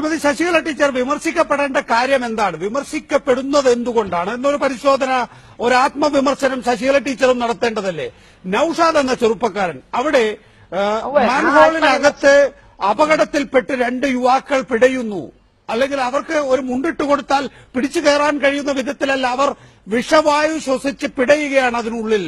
Shrimati Sasikala teacher വിമർശിക്കപ്പെടേണ്ട കാര്യം എന്താണ്, വിമർശിക്കപ്പെടുന്നത് എന്തുകൊണ്ടാണ് എന്നൊരു പരിശോധന, ഒരു ആത്മവിമർശനം ശശികല ടീച്ചറും നടത്തേണ്ടതല്ലേ? നൌഷാദ് എന്ന ചെറുപ്പക്കാരൻ, അവിടെ മാൻഹോളിനകത്ത് അപകടത്തിൽപ്പെട്ട് 2 യുവാക്കൾ പിടയുന്നു. അല്ലെങ്കിൽ അവർക്ക് ഒരു മുണ്ടിട്ട് കൊടുത്താൽ പിടിച്ചു കയറാൻ കഴിയുന്ന വിധത്തിലല്ല, അവർ വിഷവായു ശ്വസിച്ച് പിടയുകയാണ് അതിനുള്ളിൽ.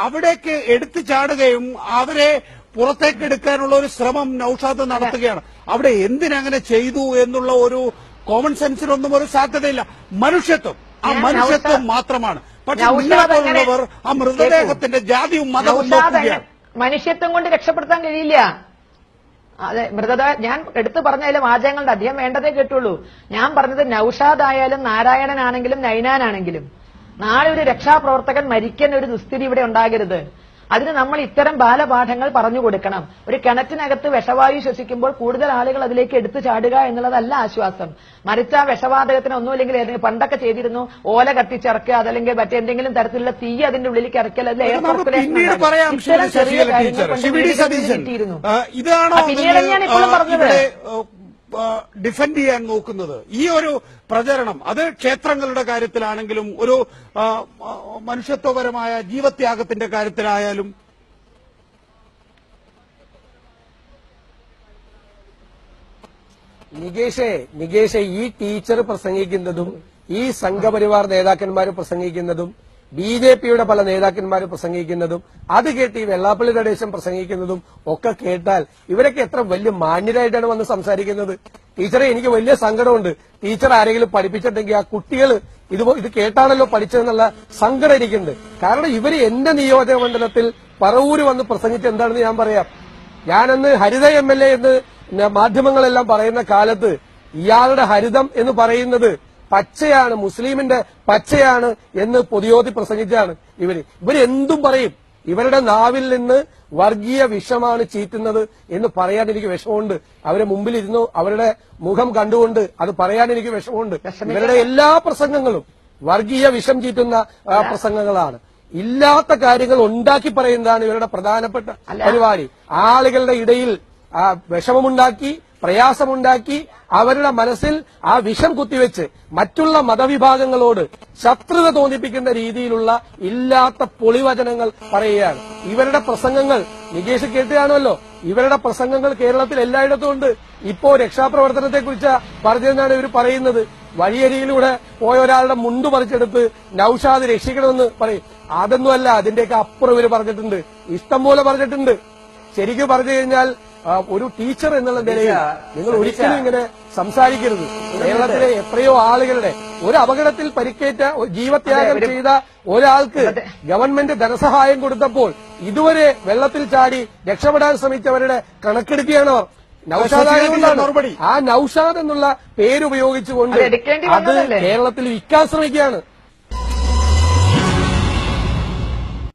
അവിടേക്ക് എടുത്തു ചാടുകയും അവരെ പുറത്തേക്ക് എടുക്കാനുള്ള ഒരു ശ്രമം നൌഷാദ് നടത്തുകയാണ്. അവിടെ എന്തിനങ്ങനെ ചെയ്തു എന്നുള്ള ഒരു കോമൺ സെൻസിനൊന്നും ഒരു സാധ്യതയില്ല. മനുഷ്യത്വം, ആ മനുഷ്യത്വം മാത്രമാണ്. പക്ഷെ നിങ്ങളെ പോലുള്ളവർ ആ മൃതദേഹത്തിന്റെ ജാതിയും മതവും നോക്കുകയാണ്. മനുഷ്യത്വം കൊണ്ട് രക്ഷപ്പെടുത്താൻ കഴിയില്ല. അതെ, മൃതദേഹം ഞാൻ എടുത്തു പറഞ്ഞതിലെ വാചകങ്ങളുടെ അധികം വേണ്ടതേ കേട്ടുള്ളൂ. ഞാൻ പറഞ്ഞത് നൌഷാദ് ആയാലും നാരായണനാണെങ്കിലും നൈനാനാണെങ്കിലും നാളെ ഒരു രക്ഷാപ്രവർത്തകൻ മരിക്കുന്ന ഒരു ദുസ്ഥിതി ഇവിടെ ഉണ്ടാകരുത്. അതിന് നമ്മൾ ഇത്തരം ബാലപാഠങ്ങൾ പറഞ്ഞു കൊടുക്കണം. ഒരു കിണറ്റിനകത്ത് വിഷവായു ശ്വസിക്കുമ്പോൾ കൂടുതൽ ആളുകൾ അതിലേക്ക് എടുത്തു ചാടുക എന്നുള്ളതല്ല ആശ്വാസം. മരിച്ച വിഷവാതകത്തിന് ഒന്നുമില്ലെങ്കിൽ പണ്ടൊക്കെ ചെയ്തിരുന്നു, ഓല കത്തിച്ചിറക്കുക, അതല്ലെങ്കിൽ മറ്റെന്തെങ്കിലും തരത്തിലുള്ള തീ അതിന്റെ ഉള്ളിലേക്ക് ഇറക്കൽ, അതിൽ എയർ സർക്കുലേഷൻ ചെറിയ കാര്യങ്ങൾ ഇതാണോ പിന്നീട് ഞാൻ ഇപ്പോഴും പറഞ്ഞത് ഡിഫെൻഡ് ചെയ്യാൻ നോക്കുന്നത്? ഈ ഒരു പ്രചരണം അത് ക്ഷേത്രങ്ങളുടെ കാര്യത്തിലാണെങ്കിലും ഒരു മനുഷ്യത്വപരമായ ജീവത്യാഗത്തിന്റെ കാര്യത്തിലായാലും നികേഷേ ഈ ടീച്ചർ പ്രസംഗിക്കുന്നതും ഈ സംഘപരിവാർ നേതാക്കന്മാർ പ്രസംഗിക്കുന്നതും ബിജെപിയുടെ പല നേതാക്കന്മാർ പ്രസംഗിക്കുന്നതും അത് കേട്ട് ഈ വെള്ളാപ്പള്ളി നടേശൻ പ്രസംഗിക്കുന്നതും ഒക്കെ കേട്ടാൽ ഇവരൊക്കെ എത്ര വലിയ മാന്യരായിട്ടാണ് വന്ന് സംസാരിക്കുന്നത്. ടീച്ചറെ, എനിക്ക് വലിയ സങ്കടമുണ്ട്. ടീച്ചർ ആരെങ്കിലും പഠിപ്പിച്ചിട്ടുണ്ടെങ്കിൽ ആ കുട്ടികൾ ഇത് കേട്ടാണല്ലോ പഠിച്ചതെന്നുള്ള സങ്കടം എനിക്കുണ്ട്. കാരണം ഇവര് എന്റെ നിയോജക മണ്ഡലത്തിൽ പറവൂര് വന്ന് പ്രസംഗിച്ച് എന്താണെന്ന് ഞാൻ പറയാം. ഞാനന്ന് ഹരിത MLA എന്ന് മാധ്യമങ്ങളെല്ലാം പറയുന്ന കാലത്ത് ഇയാളുടെ ഹരിതം എന്ന് പറയുന്നത് പച്ചയാണ്, മുസ്ലിമിന്റെ പച്ചയാണ് എന്ന് പൊതുയോധി പ്രസംഗിച്ചാണ്. ഇവരെന്തും പറയും. ഇവരുടെ നാവിൽ നിന്ന് വർഗീയ വിഷമാണ് ചീറ്റുന്നത് എന്ന് പറയാൻ എനിക്ക് വിഷമമുണ്ട്. അവരെ മുമ്പിലിരുന്നു അവരുടെ മുഖം കണ്ടുകൊണ്ട് അത് പറയാൻ എനിക്ക് വിഷമമുണ്ട്. ഇവരുടെ എല്ലാ പ്രസംഗങ്ങളും വർഗീയ വിഷം ചീറ്റുന്ന പ്രസംഗങ്ങളാണ്. ഇല്ലാത്ത കാര്യങ്ങൾ ഉണ്ടാക്കി പറയുന്നതാണ് ഇവരുടെ പ്രധാനപ്പെട്ട പരിപാടി. ആളുകളുടെ ഇടയിൽ വിഷമമുണ്ടാക്കി, പ്രയാസമുണ്ടാക്കി, അവരുടെ മനസ്സിൽ ആ വിഷം കുത്തിവെച്ച് മറ്റുള്ള മതവിഭാഗങ്ങളോട് ശത്രുത തോന്നിപ്പിക്കുന്ന രീതിയിലുള്ള ഇല്ലാത്ത പൊളിവചനങ്ങൾ പറയുകയാണ്. ഇവരുടെ പ്രസംഗങ്ങൾ നികേഷ് കേട്ടുകാണുമല്ലോ. ഇവരുടെ പ്രസംഗങ്ങൾ കേരളത്തിൽ എല്ലായിടത്തും ഉണ്ട്. ഇപ്പോ രക്ഷാപ്രവർത്തനത്തെക്കുറിച്ച് പറഞ്ഞതെന്നാണ് ഇവർ പറയുന്നത്. വഴിയരിയിലൂടെ പോയ ഒരാളുടെ മുണ്ടു പറിച്ചെടുത്ത് നൌഷാദ് രക്ഷിക്കണമെന്ന് പറയും. അതൊന്നുമല്ല, അതിന്റെയൊക്കെ അപ്പുറം ഇവർ പറഞ്ഞിട്ടുണ്ട്, ഇഷ്ടം പോലെ പറഞ്ഞിട്ടുണ്ട്. ശരിക്കും പറഞ്ഞു കഴിഞ്ഞാൽ ഒരു ടീച്ചർ എന്നുള്ള നിലയിൽ നിങ്ങൾ ഒരിക്കലും ഇങ്ങനെ സംസാരിക്കരുത്. കേരളത്തിലെ എത്രയോ ആളുകളുടെ ഒരു അപകടത്തിൽ പരിക്കേറ്റ ജീവത്യാഗം ചെയ്ത ഒരാൾക്ക് ഗവൺമെന്റ് ധനസഹായം കൊടുത്തപ്പോൾ ഇതുവരെ വെള്ളത്തിൽ ചാടി രക്ഷപ്പെടാൻ ശ്രമിച്ചവരുടെ കണക്കെടുക്കുകയാണ് അവർ. നൌഷാദ് ആ നൌഷാദ് എന്നുള്ള പേരുപയോഗിച്ചുകൊണ്ട് അത് കേരളത്തിൽ വിൽക്കാൻ ശ്രമിക്കുകയാണ്.